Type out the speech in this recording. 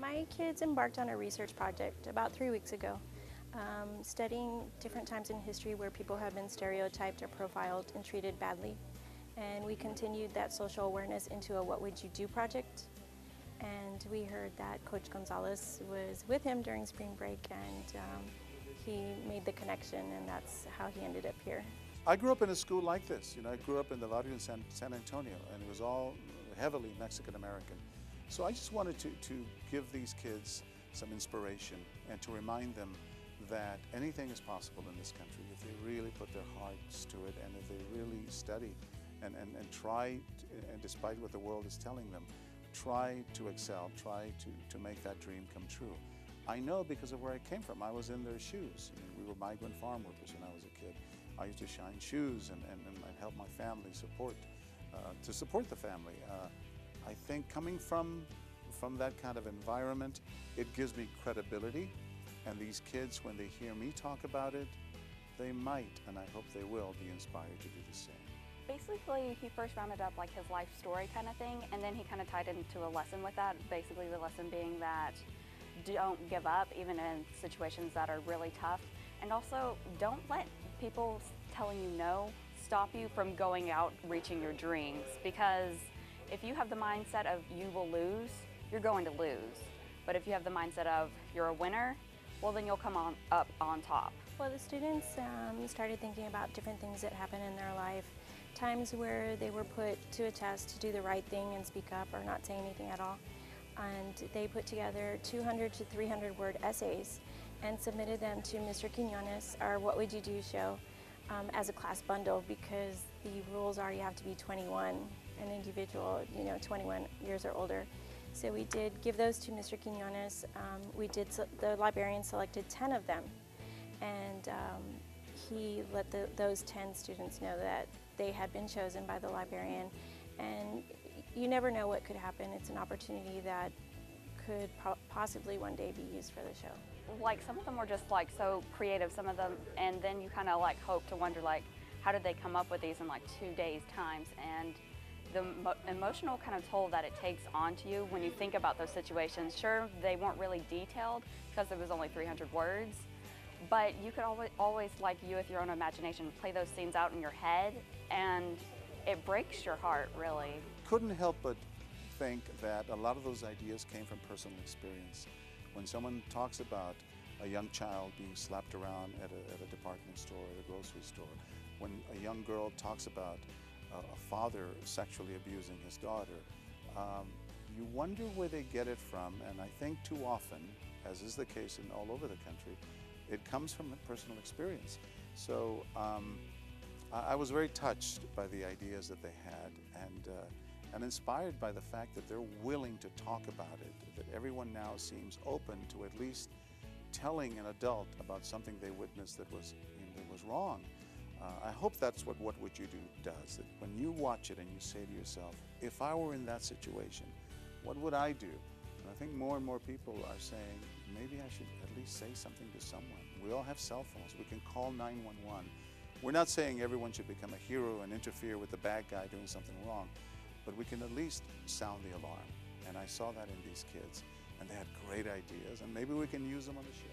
My kids embarked on a research project about 3 weeks ago, studying different times in history where people have been stereotyped or profiled and treated badly. And we continued that social awareness into a What Would You Do project. And we heard that Coach Gonzalez was with him during spring break, and he made the connection, and that's how he ended up here. I grew up in a school like this. I grew up in the Harlingen San Antonio, and it was all heavily Mexican American. So I just wanted to give these kids some inspiration and to remind them that anything is possible in this country if they really put their hearts to it, and if they really study and try, and despite what the world is telling them, try to excel, try to make that dream come true. I know because of where I came from. I was in their shoes. We were migrant farm workers when I was a kid. I used to shine shoes and help my family support the family. I think coming from that kind of environment, it gives me credibility, and these kids, when they hear me talk about it, they might, and I hope they will, be inspired to do the same. Basically, he first rounded up like his life story kind of thing, and then he kind of tied into a lesson with that. Basically, the lesson being that don't give up even in situations that are really tough, and also don't let people telling you no stop you from going out reaching your dreams, because if you have the mindset of you will lose, you're going to lose. But if you have the mindset of you're a winner, well, then you'll come up on top. Well, the students started thinking about different things that happened in their life, times where they were put to a test to do the right thing and speak up or not say anything at all. And they put together 200 to 300 word essays and submitted them to Mr. Quinones, our What Would You Do show, as a class bundle, because the rules are you have to be 21, an individual, 21 years or older. So we did give those to Mr. Quinones. The librarian selected 10 of them, and he let those 10 students know that they had been chosen by the librarian. And you never know what could happen. It's an opportunity that could possibly one day be used for the show. Like, some of them were just like so creative, some of them, and then you kind of like hope to wonder like, how did they come up with these in like 2 days times? And the emotional kind of toll that it takes onto you when you think about those situations. Sure, they weren't really detailed because it was only 300 words, but you could always, like you with your own imagination, play those scenes out in your head, and it breaks your heart, really. Couldn't help but think that a lot of those ideas came from personal experience. When someone talks about a young child being slapped around at a department store, at a grocery store, when a young girl talks about a father sexually abusing his daughter, you wonder where they get it from, and I think too often, as is the case in all over the country, it comes from a personal experience. So I was very touched by the ideas that they had, and inspired by the fact that they're willing to talk about it, that everyone now seems open to at least telling an adult about something they witnessed that was wrong. I hope that's what Would You Do does, that when you watch it and you say to yourself, if I were in that situation, what would I do? And I think more and more people are saying, maybe I should at least say something to someone. We all have cell phones. We can call 911. We're not saying everyone should become a hero and interfere with the bad guy doing something wrong, but we can at least sound the alarm. And I saw that in these kids, and they had great ideas, and maybe we can use them on the show.